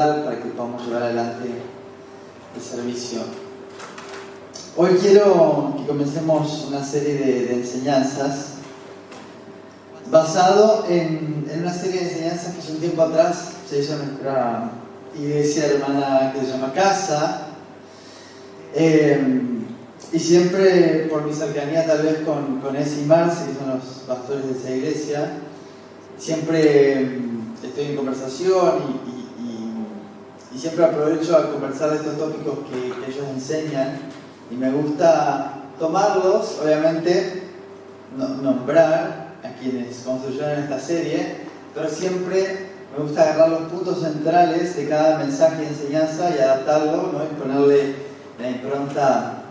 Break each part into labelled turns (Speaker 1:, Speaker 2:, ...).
Speaker 1: para que podamos llevar adelante el servicio. Hoy quiero que comencemos una serie de enseñanzas basado en una serie de enseñanzas que hace un tiempo atrás se hizo en nuestra iglesia hermana que se llama Casa. Y siempre por mi cercanía tal vez con Esi y Marce, que son los pastores de esa iglesia, siempre estoy en conversación y siempre aprovecho a conversar de estos tópicos que ellos enseñan, y me gusta tomarlos, obviamente nombrar a quienes construyeron esta serie, pero siempre me gusta agarrar los puntos centrales de cada mensaje y enseñanza y adaptarlo, ¿no? Y ponerle la impronta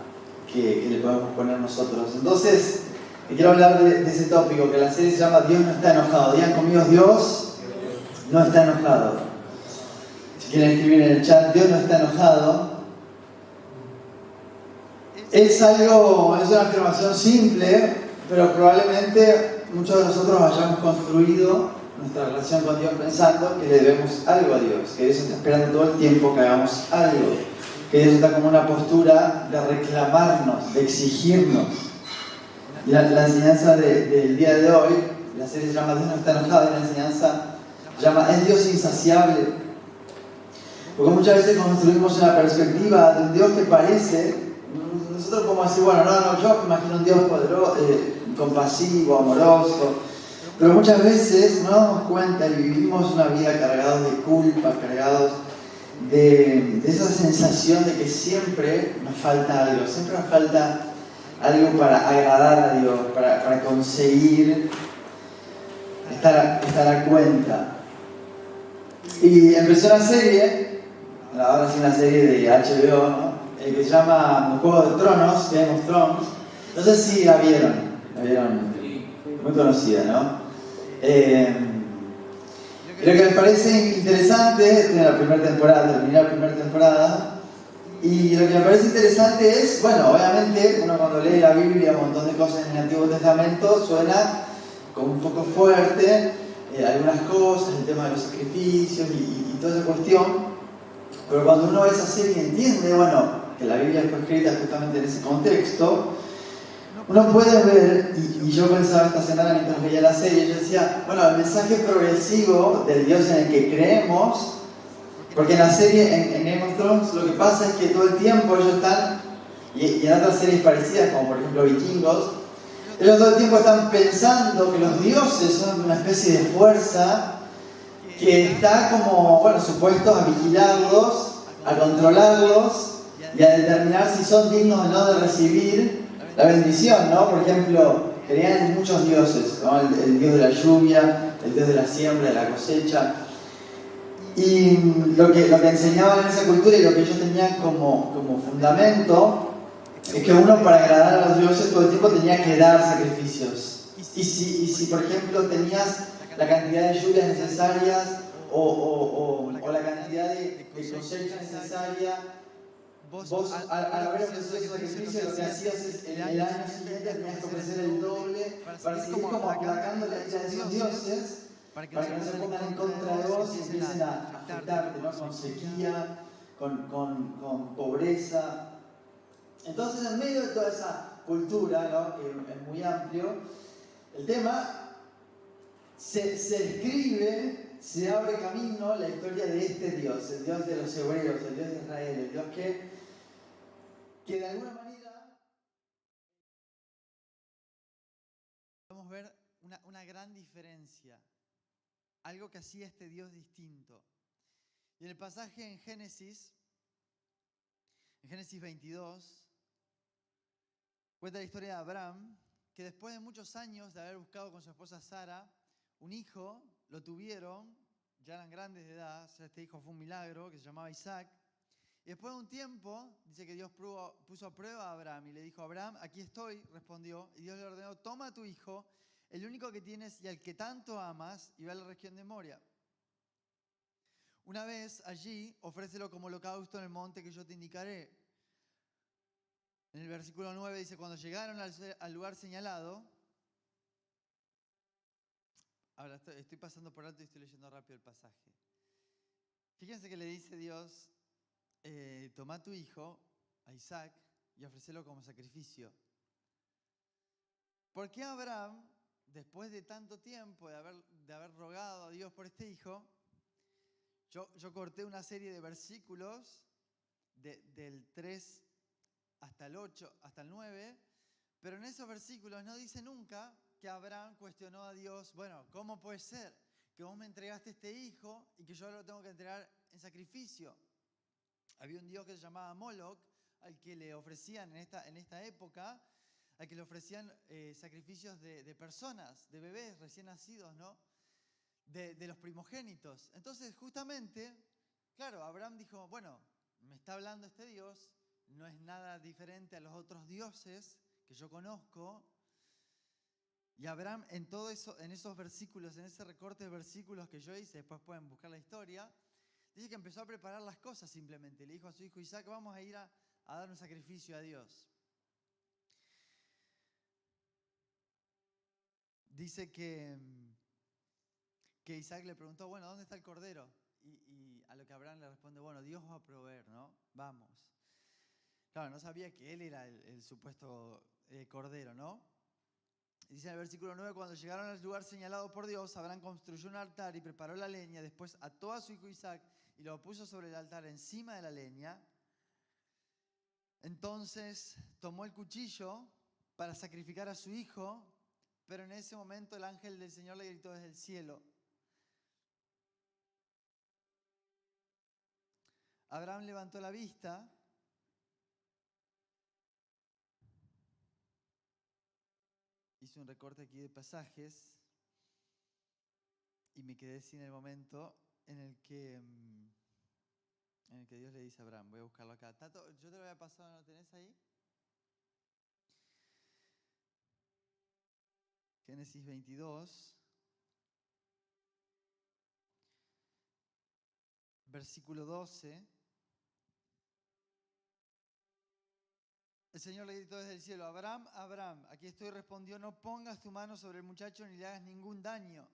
Speaker 1: que le podemos poner nosotros. Entonces, quiero hablar de ese tópico, que la serie se llama Dios no está enojado. Digan conmigo, Dios no está enojado. Si quieren escribir en el chat, Dios no está enojado. Es una afirmación simple, pero probablemente muchos de nosotros hayamos construido nuestra relación con Dios pensando que le debemos algo a Dios, que Dios está esperando todo el tiempo que hagamos algo, que Dios está como una postura de reclamarnos, de exigirnos. Y la enseñanza del día de hoy, la serie se llama Dios no está enojado, y la enseñanza se llama ¿Es Dios insaciable? Porque muchas veces construimos una perspectiva de un Dios que parece, nosotros podemos decir, bueno, yo me imagino un Dios poderoso, compasivo, amoroso, pero muchas veces no nos damos cuenta y vivimos una vida cargados de culpa, cargados de esa sensación de que siempre nos falta algo, siempre nos falta algo para agradar a Dios, para conseguir estar a cuenta. Y empezó una serie, ahora sí una serie de HBO, ¿no? Que se llama Juego de Tronos, Game of Thrones. No sé si la vieron, muy conocida, ¿no? Lo que me parece interesante, terminé la primera temporada, y lo que me parece interesante es, bueno, obviamente uno cuando lee la Biblia, un montón de cosas en el Antiguo Testamento, suena como un poco fuerte, algunas cosas, el tema de los sacrificios y toda esa cuestión, pero cuando uno ve esa serie y entiende, bueno, que la Biblia fue escrita justamente en ese contexto, uno puede ver, y yo pensaba esta semana mientras veía la serie, yo decía, bueno, el mensaje progresivo del Dios en el que creemos, porque en la serie, en Game of Thrones, lo que pasa es que todo el tiempo ellos están, y en otras series parecidas, como por ejemplo Vikingos, ellos todo el tiempo están pensando que los dioses son una especie de fuerza que está como, bueno, supuestos a vigilarlos, a controlarlos y a determinar si son dignos o no de recibir la bendición, ¿no? Por ejemplo, creían en muchos dioses, ¿no? El dios de la lluvia, el dios de la siembra, de la cosecha. Y lo que enseñaban en esa cultura y lo que ellos tenían como fundamento es que uno, para agradar a los dioses, todo el tiempo tenía que dar sacrificios. Y si por ejemplo tenías la cantidad de lluvias necesarias o la cantidad de cosecha necesaria, vos al haber ofrecido ese sacrificio, lo que hacías es el año siguiente tenías que ofrecer el doble para seguir como aplacando la ira de esos dioses, para que no se pongan en contra de vos y empiecen a afectarte, ¿no? Con sequía, con pobreza. Entonces, en medio de toda esa cultura, ¿no? Que es muy amplio, el tema se escribe, se abre camino la historia de este Dios, el Dios de los hebreos, el Dios de Israel, el Dios que de alguna manera podemos ver una gran diferencia, algo que hacía este Dios distinto. Y en el pasaje en Génesis 22, cuenta la historia de Abraham, que después de muchos años de haber buscado con su esposa Sara un hijo, lo tuvieron, ya eran grandes de edad, este hijo fue un milagro, que se llamaba Isaac. Y después de un tiempo, dice que Dios puso a prueba a Abraham y le dijo: Abraham, aquí estoy, respondió, y Dios le ordenó: toma a tu hijo, el único que tienes y al que tanto amas, y ve a la región de Moria. Una vez allí, ofrécelo como holocausto en el monte que yo te indicaré. En el versículo 9 dice: cuando llegaron al lugar señalado, ahora estoy pasando por alto y estoy leyendo rápido el pasaje. Fíjense que le dice Dios, toma a tu hijo, a Isaac, y ofrécelo como sacrificio. ¿Por qué Abraham, después de tanto tiempo de haber rogado a Dios por este hijo, yo corté una serie de versículos del 3 hasta el 8, hasta el 9, pero en esos versículos no dice nunca que Abraham cuestionó a Dios, bueno, ¿cómo puede ser que vos me entregaste este hijo y que yo lo tengo que entregar en sacrificio? Había un dios que se llamaba Moloch, al que le ofrecían en esta época, al que le ofrecían sacrificios de personas, de bebés recién nacidos, ¿no? De los primogénitos. Entonces, justamente, claro, Abraham dijo, bueno, me está hablando este Dios, no es nada diferente a los otros dioses que yo conozco. Y Abraham en todo eso, en esos versículos, en ese recorte de versículos que yo hice, después pueden buscar la historia, dice que empezó a preparar las cosas simplemente. Le dijo a su hijo Isaac, vamos a ir a dar un sacrificio a Dios. Dice que Isaac le preguntó, bueno, ¿dónde está el cordero? Y a lo que Abraham le responde, bueno, Dios va a proveer, ¿no? Vamos. Claro, no sabía que él era el supuesto cordero, ¿no? Dice en el versículo 9, cuando llegaron al lugar señalado por Dios, Abraham construyó un altar y preparó la leña, después ató a su hijo Isaac y lo puso sobre el altar encima de la leña. Entonces tomó el cuchillo para sacrificar a su hijo, pero en ese momento el ángel del Señor le gritó desde el cielo. Abraham levantó la vista hice un recorte aquí de pasajes y me quedé sin el momento en el que Dios le dice a Abraham, voy a buscarlo acá. Tato, yo te lo había pasado, ¿no lo tenés ahí? Génesis 22, versículo 12. El Señor le gritó desde el cielo, Abraham, Abraham, aquí estoy, respondió, no pongas tu mano sobre el muchacho ni le hagas ningún daño.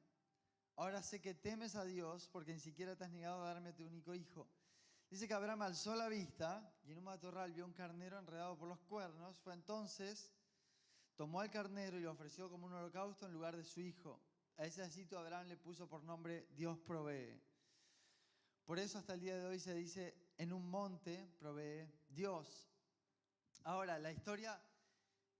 Speaker 1: Ahora sé que temes a Dios porque ni siquiera te has negado a darme a tu único hijo. Dice que Abraham alzó la vista y en un matorral vio un carnero enredado por los cuernos. Fue entonces, tomó al carnero y lo ofreció como un holocausto en lugar de su hijo. A ese sitio Abraham le puso por nombre Dios provee. Por eso hasta el día de hoy se dice, en un monte provee Dios. Ahora, la historia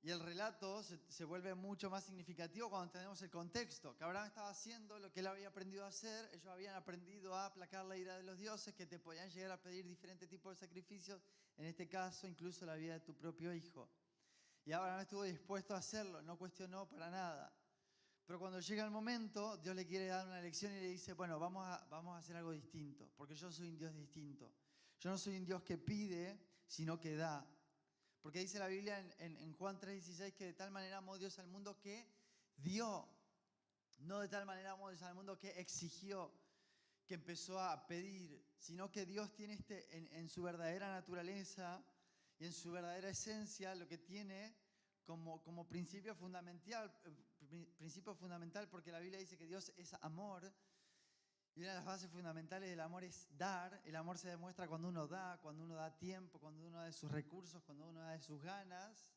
Speaker 1: y el relato se vuelve mucho más significativo cuando tenemos el contexto, que Abraham estaba haciendo lo que él había aprendido a hacer, ellos habían aprendido a aplacar la ira de los dioses que te podían llegar a pedir diferentes tipos de sacrificios, en este caso incluso la vida de tu propio hijo. Y Abraham estuvo dispuesto a hacerlo, no cuestionó para nada. Pero cuando llega el momento, Dios le quiere dar una lección y le dice, bueno, vamos a hacer algo distinto, porque yo soy un Dios distinto. Yo no soy un Dios que pide, sino que da. Porque dice la Biblia en Juan 3:16 que de tal manera amó Dios al mundo que dio. No de tal manera amó Dios al mundo que exigió, que empezó a pedir, sino que Dios tiene en su verdadera naturaleza y en su verdadera esencia lo que tiene como principio fundamental, porque la Biblia dice que Dios es amor. Y una de las bases fundamentales del amor es dar. El amor se demuestra cuando uno da tiempo, cuando uno da de sus recursos, cuando uno da de sus ganas.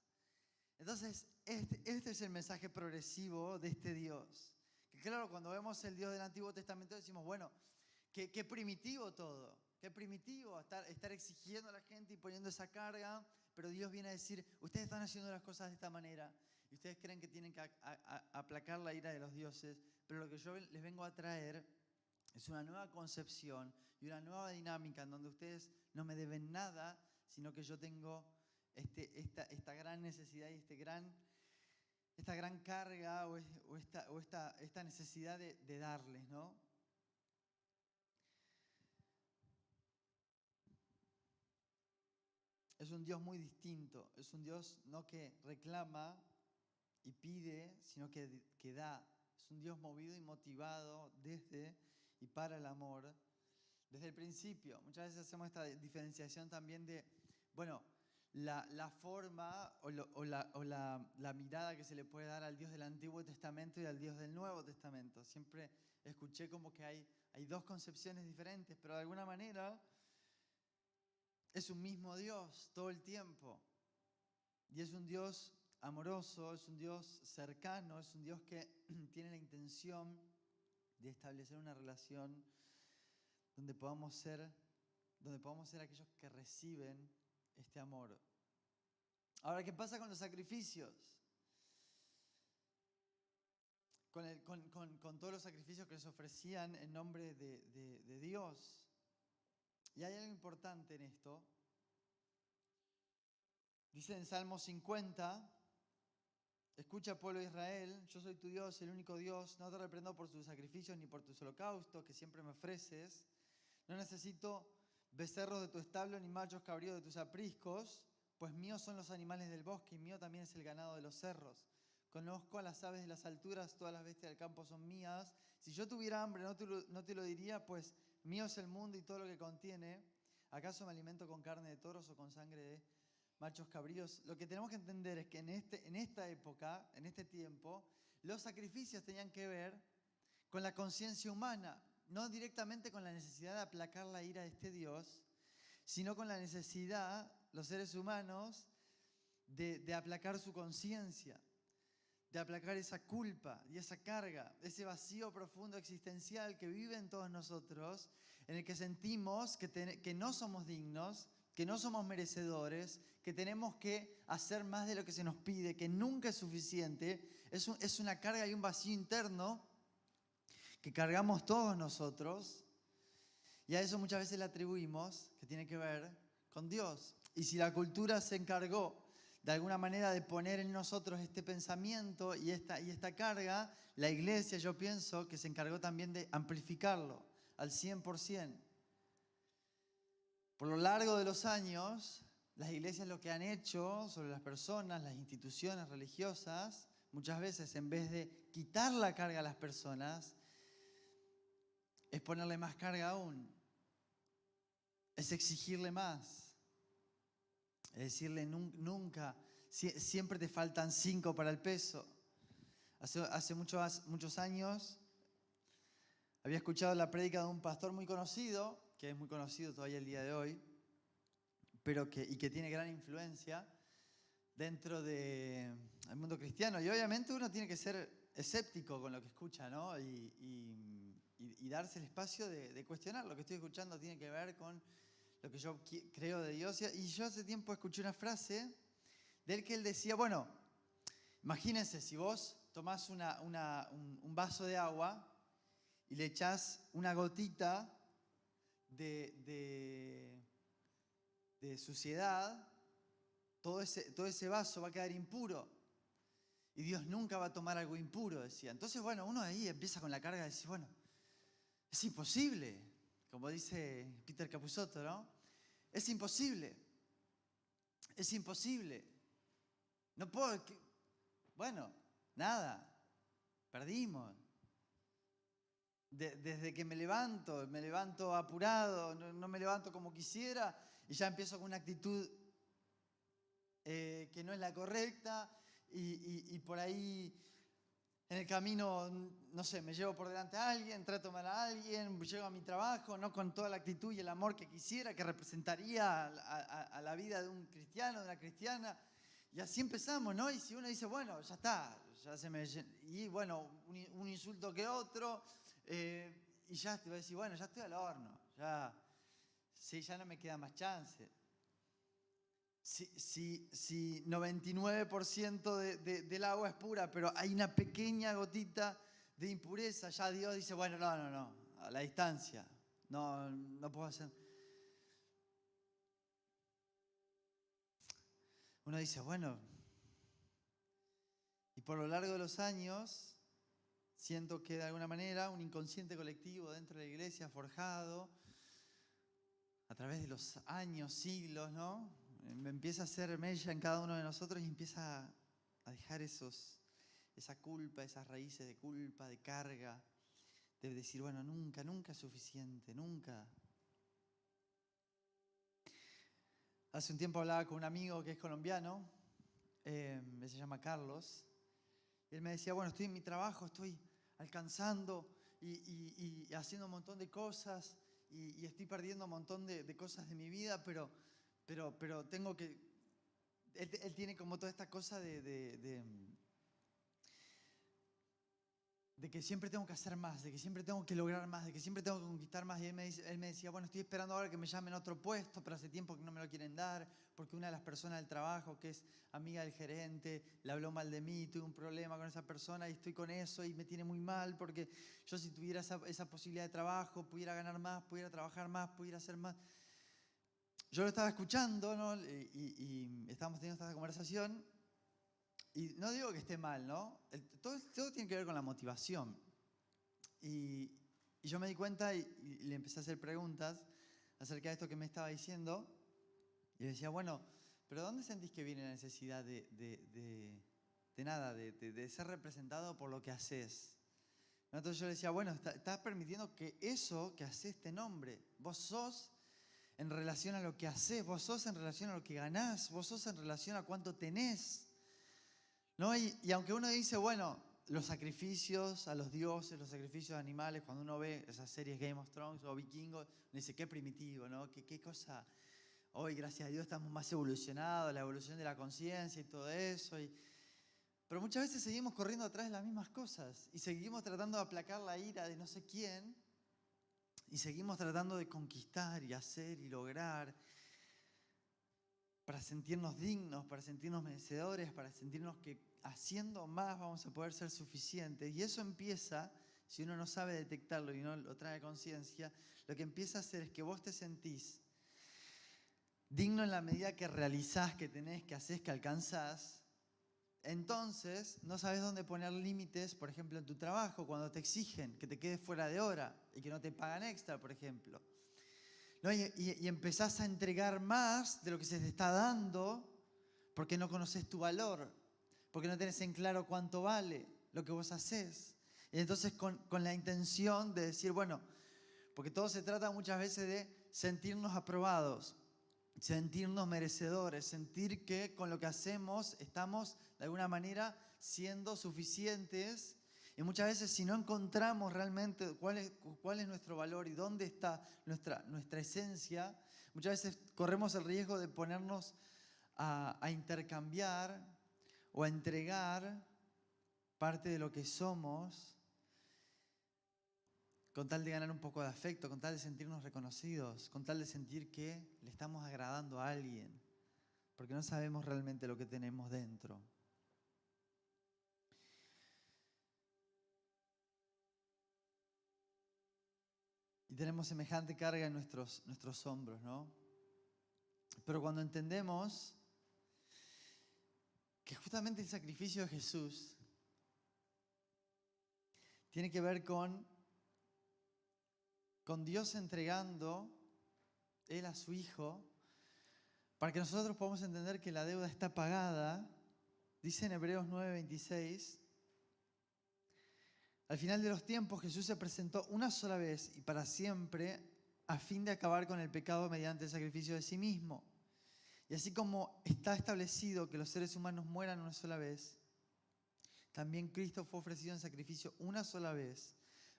Speaker 1: Entonces, este es el mensaje progresivo de este Dios. Que claro, cuando vemos el Dios del Antiguo Testamento decimos, bueno, qué primitivo todo. Qué primitivo estar exigiendo a la gente y poniendo esa carga. Pero Dios viene a decir, ustedes están haciendo las cosas de esta manera. Y ustedes creen que tienen que aplacar la ira de los dioses. Pero lo que yo les vengo a traer es una nueva concepción y una nueva dinámica en donde ustedes no me deben nada, sino que yo tengo esta gran necesidad y esta gran carga o esta necesidad de darles, ¿no? Es un Dios muy distinto, es un Dios no que reclama y pide, sino que da. Es un Dios movido y motivado desde y para el amor. Desde el principio, muchas veces hacemos esta diferenciación también de, bueno, la forma o la mirada que se le puede dar al Dios del Antiguo Testamento y al Dios del Nuevo Testamento. Siempre escuché como que hay dos concepciones diferentes, pero de alguna manera es un mismo Dios todo el tiempo. Y es un Dios amoroso, es un Dios cercano, es un Dios que tiene la intención de establecer una relación donde podamos ser aquellos que reciben este amor. Ahora, ¿qué pasa con los sacrificios? Con todos los sacrificios que les ofrecían en nombre de Dios. Y hay algo importante en esto. Dice en Salmo 50, escucha, pueblo de Israel, yo soy tu Dios, el único Dios, no te reprendo por tus sacrificios ni por tus holocaustos que siempre me ofreces. No necesito becerros de tu establo ni machos cabríos de tus apriscos, pues míos son los animales del bosque y mío también es el ganado de los cerros. Conozco a las aves de las alturas, todas las bestias del campo son mías. Si yo tuviera hambre, no te lo diría, pues mío es el mundo y todo lo que contiene. ¿Acaso me alimento con carne de toros o con sangre de machos cabríos? Lo que tenemos que entender es que en esta época, en este tiempo, los sacrificios tenían que ver con la conciencia humana, no directamente con la necesidad de aplacar la ira de este Dios, sino con la necesidad, los seres humanos, de aplacar su conciencia, de aplacar esa culpa y esa carga, ese vacío profundo existencial que vive en todos nosotros, en el que sentimos que no somos dignos, que no somos merecedores, que tenemos que hacer más de lo que se nos pide, que nunca es suficiente. Es una carga y un vacío interno que cargamos todos nosotros, y a eso muchas veces le atribuimos que tiene que ver con Dios. Y si la cultura se encargó de alguna manera de poner en nosotros este pensamiento y esta carga, la iglesia, yo pienso que se encargó también de amplificarlo al 100%. Por lo largo de los años, las iglesias lo que han hecho sobre las personas, las instituciones religiosas, muchas veces en vez de quitar la carga a las personas, es ponerle más carga aún. Es exigirle más. Es decirle nunca, siempre te faltan 5 para el peso. Hace muchos años había escuchado la prédica de un pastor muy conocido, que es muy conocido todavía el día de hoy, y que tiene gran influencia dentro del mundo cristiano. Y obviamente uno tiene que ser escéptico con lo que escucha, ¿no? Y darse el espacio de cuestionar. Lo que estoy escuchando tiene que ver con lo que yo creo de Dios. Y yo hace tiempo escuché una frase de él que él decía, bueno, imagínense si vos tomás un vaso de agua y le echás una gotita de suciedad, todo ese vaso va a quedar impuro. Y Dios nunca va a tomar algo impuro, decía. Entonces, bueno, uno ahí empieza con la carga de decir, bueno, es imposible, como dice Peter Capusotto, ¿no? Es imposible. Es imposible. No puedo... Bueno, nada. Perdimos. Desde que me levanto apurado, no me levanto como quisiera y ya empiezo con una actitud que no es la correcta y por ahí en el camino, no sé, me llevo por delante a alguien, trato mal a alguien, llego a mi trabajo, no con toda la actitud y el amor que quisiera, que representaría a la vida de un cristiano, de una cristiana. Y así empezamos, ¿no? Y si uno dice, bueno, ya está, ya se me... Y bueno, un insulto que otro, y ya te va a decir, bueno, ya estoy al horno, ya no me queda más chance. Si 99% del agua es pura, pero hay una pequeña gotita de impureza, ya Dios dice, bueno, no, a la distancia, no puedo hacer. Uno dice, bueno, y por lo largo de los años, siento que de alguna manera un inconsciente colectivo dentro de la iglesia forjado a través de los años, siglos, ¿no? Empieza a hacer mella en cada uno de nosotros y empieza a dejar esa culpa, esas raíces de culpa, de carga, de decir, bueno, nunca es suficiente, nunca. Hace un tiempo hablaba con un amigo que es colombiano, se llama Carlos, y él me decía, bueno, estoy en mi trabajo, estoy alcanzando y haciendo un montón de cosas y estoy perdiendo un montón de cosas de mi vida, pero tengo que... Él tiene como toda esta cosa de que siempre tengo que hacer más, de que siempre tengo que lograr más, de que siempre tengo que conquistar más. Y él me decía, bueno, estoy esperando ahora que me llamen a otro puesto, pero hace tiempo que no me lo quieren dar, porque una de las personas del trabajo, que es amiga del gerente, le habló mal de mí, tuve un problema con esa persona y estoy con eso y me tiene muy mal, porque yo si tuviera esa posibilidad de trabajo, pudiera ganar más, pudiera trabajar más, pudiera hacer más. Yo lo estaba escuchando, ¿no? Y estábamos teniendo esta conversación. Y no digo que esté mal, ¿no? Todo tiene que ver con la motivación. Y yo me di cuenta y le empecé a hacer preguntas acerca de esto que me estaba diciendo. Y le decía, bueno, ¿pero dónde sentís que viene la necesidad de ser representado por lo que haces? Entonces yo le decía, bueno, estás permitiendo que eso que haces te nombre. Vos sos en relación a lo que haces, vos sos en relación a lo que ganás, vos sos en relación a cuánto tenés. ¿No? Y aunque uno dice, bueno, los sacrificios a los dioses, los sacrificios de animales, cuando uno ve esas series Game of Thrones o Vikingos, uno dice, qué primitivo, ¿no? Qué cosa. Hoy, gracias a Dios, estamos más evolucionados, la evolución de la conciencia y todo eso. Pero muchas veces seguimos corriendo atrás de las mismas cosas y seguimos tratando de aplacar la ira de no sé quién y seguimos tratando de conquistar y hacer y lograr para sentirnos dignos, para sentirnos merecedores, para sentirnos que haciendo más vamos a poder ser suficientes. Y eso empieza, si uno no sabe detectarlo y no lo trae a conciencia, lo que empieza a hacer es que vos te sentís digno en la medida que realizás, que tenés, que haces, que alcanzás. Entonces, no sabes dónde poner límites, por ejemplo, en tu trabajo, cuando te exigen que te quedes fuera de hora y que no te pagan extra, por ejemplo. ¿No? Y empezás a entregar más de lo que se te está dando porque no conoces tu valor, porque no tenés en claro cuánto vale lo que vos haces. Y entonces con la intención de decir, bueno, porque todo se trata muchas veces de sentirnos aprobados, sentirnos merecedores, sentir que con lo que hacemos estamos de alguna manera siendo suficientes. Y muchas veces si no encontramos realmente cuál es nuestro valor y dónde está nuestra esencia, muchas veces corremos el riesgo de ponernos a intercambiar o a entregar parte de lo que somos con tal de ganar un poco de afecto, con tal de sentirnos reconocidos, con tal de sentir que le estamos agradando a alguien, porque no sabemos realmente lo que tenemos dentro. Y tenemos semejante carga en nuestros hombros, ¿no? Pero cuando entendemos que justamente el sacrificio de Jesús tiene que ver con Dios entregando Él a su Hijo, para que nosotros podamos entender que la deuda está pagada, dice en Hebreos 9:26, al final de los tiempos Jesús se presentó una sola vez y para siempre a fin de acabar con el pecado mediante el sacrificio de sí mismo. Y así como está establecido que los seres humanos mueran una sola vez, también Cristo fue ofrecido en sacrificio una sola vez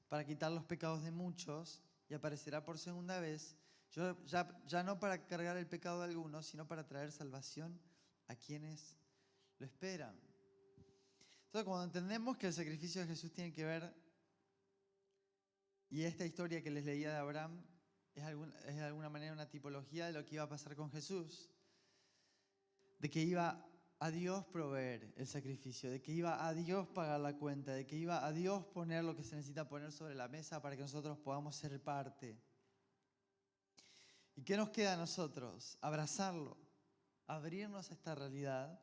Speaker 1: para quitar los pecados de muchos y aparecerá por segunda vez, ya no para cargar el pecado de algunos, sino para traer salvación a quienes lo esperan. Entonces, cuando entendemos que el sacrificio de Jesús tiene que ver, y esta historia que les leía de Abraham es de alguna manera una tipología de lo que iba a pasar con Jesús, de que iba a Dios proveer el sacrificio, de que iba a Dios pagar la cuenta, de que iba a Dios poner lo que se necesita poner sobre la mesa para que nosotros podamos ser parte. ¿Y qué nos queda a nosotros? Abrazarlo, abrirnos a esta realidad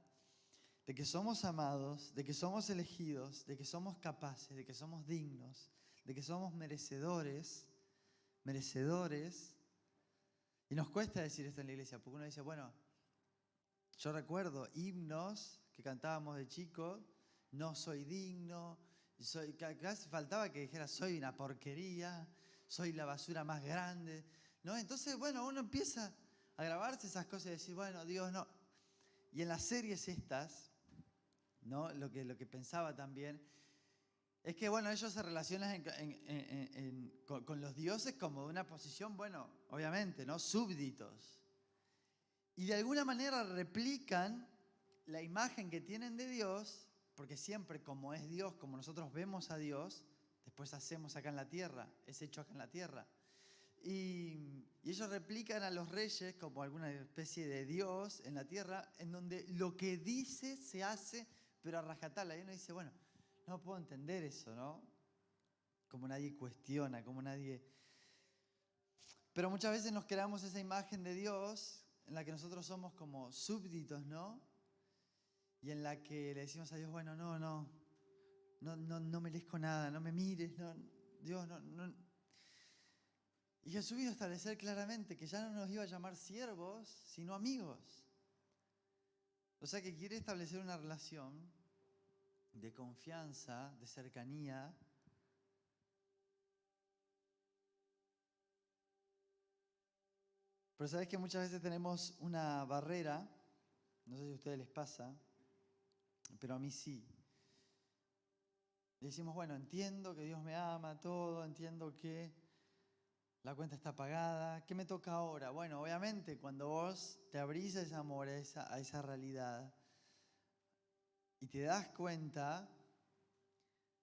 Speaker 1: de que somos amados, de que somos elegidos, de que somos capaces, de que somos dignos, de que somos merecedores. Y nos cuesta decir esto en la iglesia, porque uno dice, bueno, yo recuerdo himnos que cantábamos de chicos, no soy digno, casi faltaba que dijera, soy una porquería, soy la basura más grande, ¿no? Entonces, bueno, uno empieza a grabarse esas cosas y decir, bueno, Dios no. Y en las series estas, ¿no? Lo que pensaba también es que, bueno, ellos se relacionan con los dioses como de una posición, bueno, obviamente, ¿no? Súbditos. Y de alguna manera replican la imagen que tienen de Dios, porque siempre como es Dios, como nosotros vemos a Dios, después hacemos acá en la tierra, es hecho acá en la tierra. Y ellos replican a los reyes como alguna especie de Dios en la tierra, en donde lo que dice se hace, pero a rajatabla. Y uno dice, bueno, no puedo entender eso, ¿no? Como nadie cuestiona, como nadie... Pero muchas veces nos creamos esa imagen de Dios en la que nosotros somos como súbditos, ¿no? Y en la que le decimos a Dios, bueno, no merezco nada, no me mires, no, Dios, no. Y Jesús vino a establecer claramente que ya no nos iba a llamar siervos, sino amigos. O sea que quiere establecer una relación de confianza, de cercanía. Pero sabes que muchas veces tenemos una barrera, no sé si a ustedes les pasa, pero a mí sí. Y decimos, bueno, entiendo que Dios me ama, todo, entiendo que la cuenta está pagada. ¿Qué me toca ahora? Bueno, obviamente, cuando vos te abrís a ese amor, a esa realidad, y te das cuenta,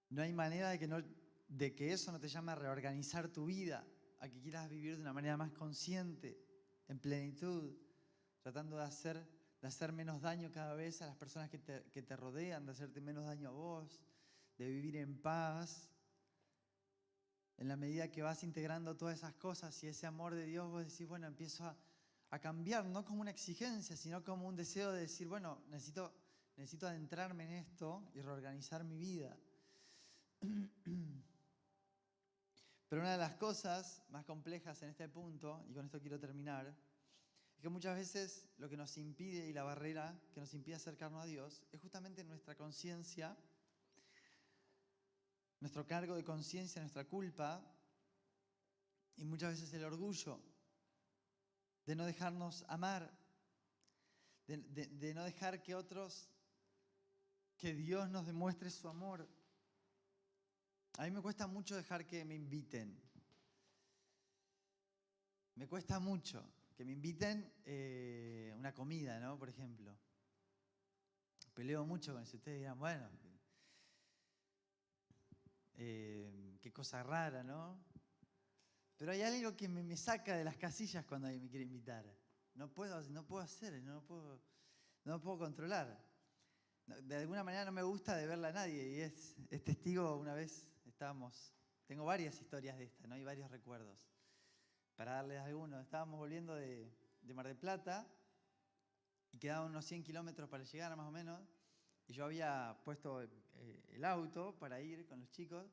Speaker 1: no hay manera de que eso no te llame a reorganizar tu vida, a que quieras vivir de una manera más consciente, en plenitud, tratando de hacer menos daño cada vez a las personas que te rodean, de hacerte menos daño a vos, de vivir en paz. En la medida que vas integrando todas esas cosas y ese amor de Dios, vos decís, bueno, empiezo a cambiar, no como una exigencia, sino como un deseo de decir, bueno, necesito adentrarme en esto y reorganizar mi vida. Pero una de las cosas más complejas en este punto, y con esto quiero terminar, es que muchas veces lo que nos impide y la barrera que nos impide acercarnos a Dios es justamente nuestra conciencia, nuestro cargo de conciencia, nuestra culpa y muchas veces el orgullo de no dejarnos amar, de no dejar que Dios nos demuestre su amor. A mí me cuesta mucho dejar que me inviten. Me cuesta mucho que me inviten una comida, ¿no? Por ejemplo. Peleo mucho con eso. Ustedes dirán, bueno, qué cosa rara, ¿no? Pero hay algo que me saca de las casillas cuando alguien me quiere invitar. No puedo hacer, no lo puedo controlar. De alguna manera no me gusta deberla a nadie y es testigo. Una vez tengo varias historias de estas, ¿no? Y varios recuerdos. Para darles algunos, estábamos volviendo de Mar del Plata y quedaban unos 100 kilómetros para llegar más o menos. Y yo había puesto el auto para ir con los chicos.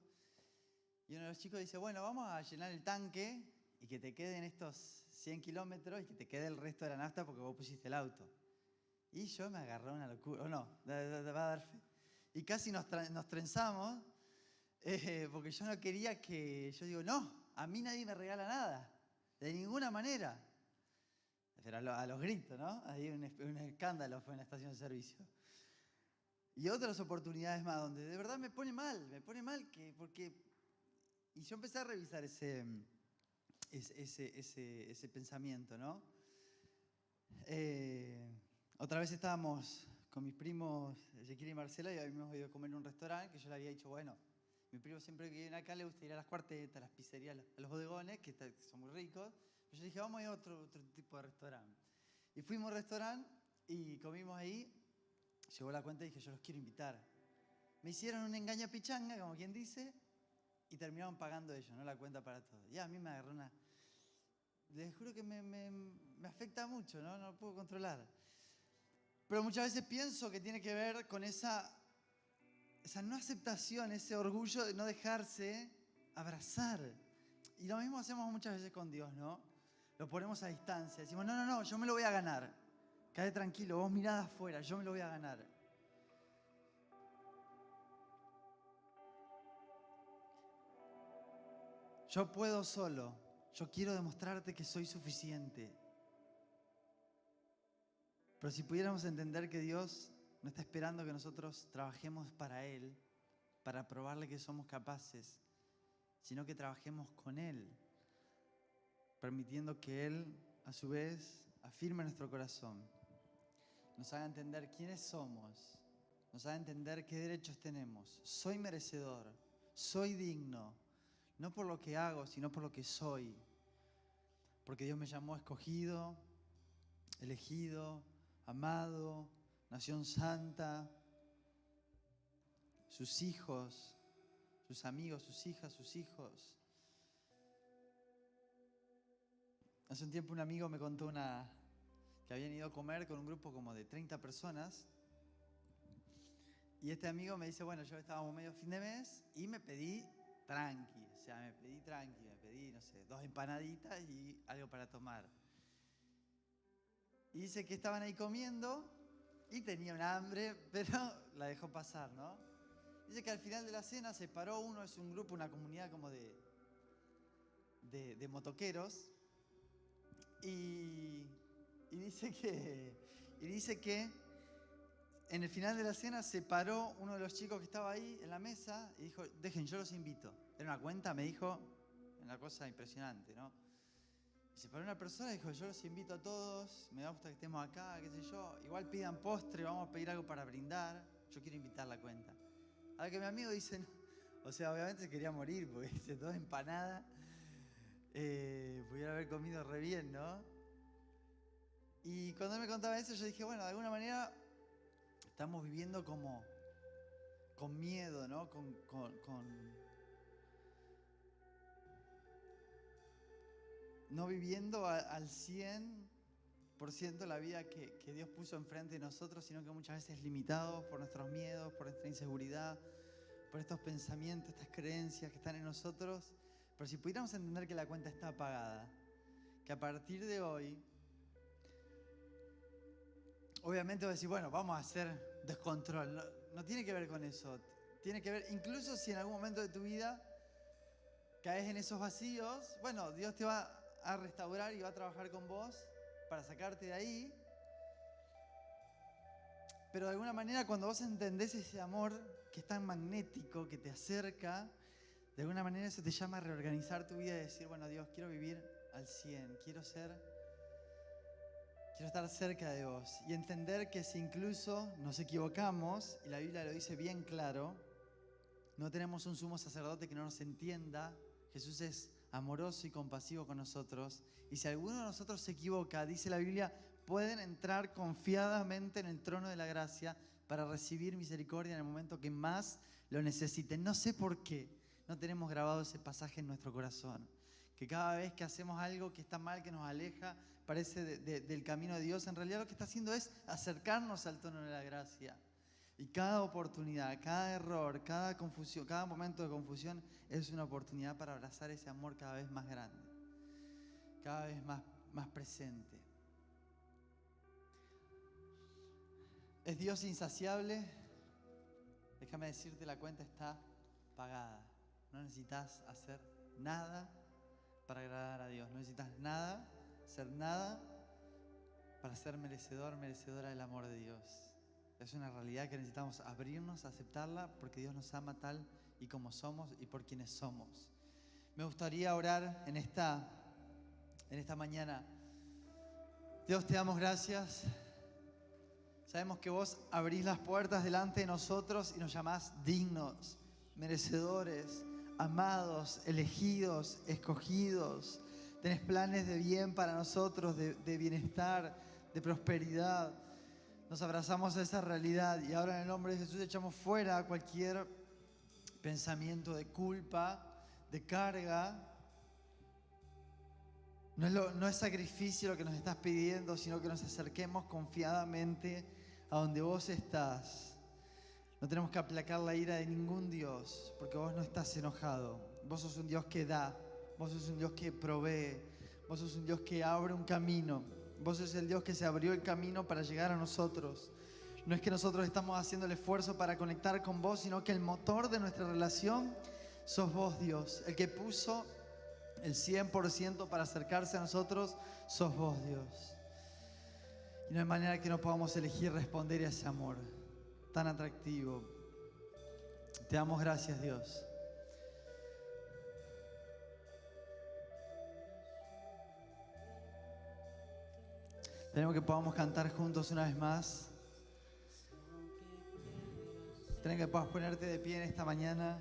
Speaker 1: Y uno de los chicos dice, bueno, vamos a llenar el tanque y que te queden estos 100 kilómetros y que te quede el resto de la nafta porque vos pusiste el auto. Y yo me agarré una locura, o no, va a dar fe. Y casi nos trenzamos porque yo no quería yo digo, no, a mí nadie me regala nada, de ninguna manera. Pero a los gritos, ¿no? Ahí un escándalo fue en la estación de servicio. Y otras oportunidades más donde de verdad me pone mal porque... Y yo empecé a revisar ese pensamiento, ¿no? Otra vez estábamos con mis primos Ezequiel y Marcela y habíamos ido a comer en un restaurante que yo le había dicho, bueno, mi primo siempre que viene acá le gusta ir a las cuartetas, a las pizzerías, a los bodegones, que son muy ricos. Pero yo dije, vamos a ir a otro tipo de restaurante. Y fuimos a un restaurante y comimos ahí. Llegó la cuenta y dije, yo los quiero invitar. Me hicieron una engaña pichanga, como quien dice, y terminaron pagando ellos, ¿no? La cuenta para todos. Y a mí me agarró una... Les juro que me afecta mucho, ¿no? No lo puedo controlar. Pero muchas veces pienso que tiene que ver con esa no aceptación, ese orgullo de no dejarse abrazar. Y lo mismo hacemos muchas veces con Dios, ¿no? Lo ponemos a distancia. Decimos, no, yo me lo voy a ganar. Quédate tranquilo, vos mirad afuera, yo me lo voy a ganar. Yo puedo solo. Yo quiero demostrarte que soy suficiente. Pero si pudiéramos entender que Dios no está esperando que nosotros trabajemos para Él, para probarle que somos capaces, sino que trabajemos con Él, permitiendo que Él, a su vez, afirme nuestro corazón, nos haga entender quiénes somos, nos haga entender qué derechos tenemos. Soy merecedor, soy digno, no por lo que hago, sino por lo que soy. Porque Dios me llamó escogido, elegido, amado, nación santa, sus hijos, sus amigos, sus hijas, sus hijos. Hace un tiempo un amigo me contó que habían ido a comer con un grupo como de 30 personas. Y este amigo me dice, bueno, yo estábamos medio fin de mes y me pedí tranqui. O sea, me pedí, no sé, 2 empanaditas y algo para tomar. Y dice que estaban ahí comiendo y tenía un hambre, pero la dejó pasar, ¿no? Dice que al final de la cena se paró uno, es un grupo, una comunidad como de motoqueros. Y dice que en el final de la cena se paró uno de los chicos que estaba ahí en la mesa y dijo, dejen, yo los invito. Era una cuenta, me dijo, una cosa impresionante, ¿no? Y se paró una persona y dijo, yo los invito a todos, me gusta que estemos acá, qué sé yo. Igual pidan postre, vamos a pedir algo para brindar, yo quiero invitar la cuenta. A ver que mi amigo dice, no. O sea, obviamente se quería morir porque dice, 2 empanadas. Pudiera haber comido re bien, ¿no? Y cuando él me contaba eso, yo dije, bueno, de alguna manera estamos viviendo como con miedo, ¿no? No viviendo al 100% la vida que Dios puso enfrente de nosotros, sino que muchas veces limitados por nuestros miedos, por nuestra inseguridad, por estos pensamientos, estas creencias que están en nosotros. Pero si pudiéramos entender que la cuenta está apagada, que a partir de hoy, obviamente vas a decir, bueno, vamos a hacer descontrol. No tiene que ver con eso. Tiene que ver, incluso si en algún momento de tu vida caes en esos vacíos, bueno, Dios te va a restaurar y va a trabajar con vos para sacarte de ahí. Pero de alguna manera cuando vos entendés ese amor que es tan magnético, que te acerca, de alguna manera eso te llama a reorganizar tu vida y decir, bueno, Dios, quiero vivir al 100, quiero estar cerca de vos. Y entender que si incluso nos equivocamos, y la Biblia lo dice bien claro, no tenemos un sumo sacerdote que no nos entienda. Jesús es amoroso y compasivo con nosotros. Y si alguno de nosotros se equivoca, dice la Biblia, pueden entrar confiadamente en el trono de la gracia para recibir misericordia en el momento que más lo necesiten. No sé por qué no tenemos grabado ese pasaje en nuestro corazón. Que cada vez que hacemos algo que está mal, que nos aleja, parece del camino de Dios, en realidad lo que está haciendo es acercarnos al trono de la gracia. Y cada oportunidad, cada error, cada confusión, cada momento de confusión es una oportunidad para abrazar ese amor cada vez más grande, cada vez más presente. ¿Es Dios insaciable? Déjame decirte, la cuenta está pagada. No necesitas hacer nada para agradar a Dios. No necesitas nada, hacer nada para ser merecedor, merecedora del amor de Dios. Es una realidad que necesitamos abrirnos, aceptarla, porque Dios nos ama tal y como somos y por quienes somos. Me gustaría orar en esta mañana. Dios, te damos gracias. Sabemos que vos abrís las puertas delante de nosotros y nos llamás dignos, merecedores, amados, elegidos, escogidos. Tenés planes de bien para nosotros, de bienestar, de prosperidad. Nos abrazamos a esa realidad y ahora en el nombre de Jesús echamos fuera cualquier pensamiento de culpa, de carga. No es sacrificio lo que nos estás pidiendo, sino que nos acerquemos confiadamente a donde vos estás. No tenemos que aplacar la ira de ningún Dios, porque vos no estás enojado. Vos sos un Dios que da, vos sos un Dios que provee, vos sos un Dios que abre un camino. Vos sos el Dios que se abrió el camino para llegar a nosotros. No es que nosotros estamos haciendo el esfuerzo para conectar con vos, sino que el motor de nuestra relación sos vos, Dios. El que puso el 100% para acercarse a nosotros, sos vos, Dios. Y no hay manera que no podamos elegir responder a ese amor tan atractivo. Te damos gracias, Dios. Tenemos que podamos cantar juntos una vez más. Tenemos que puedas ponerte de pie en esta mañana.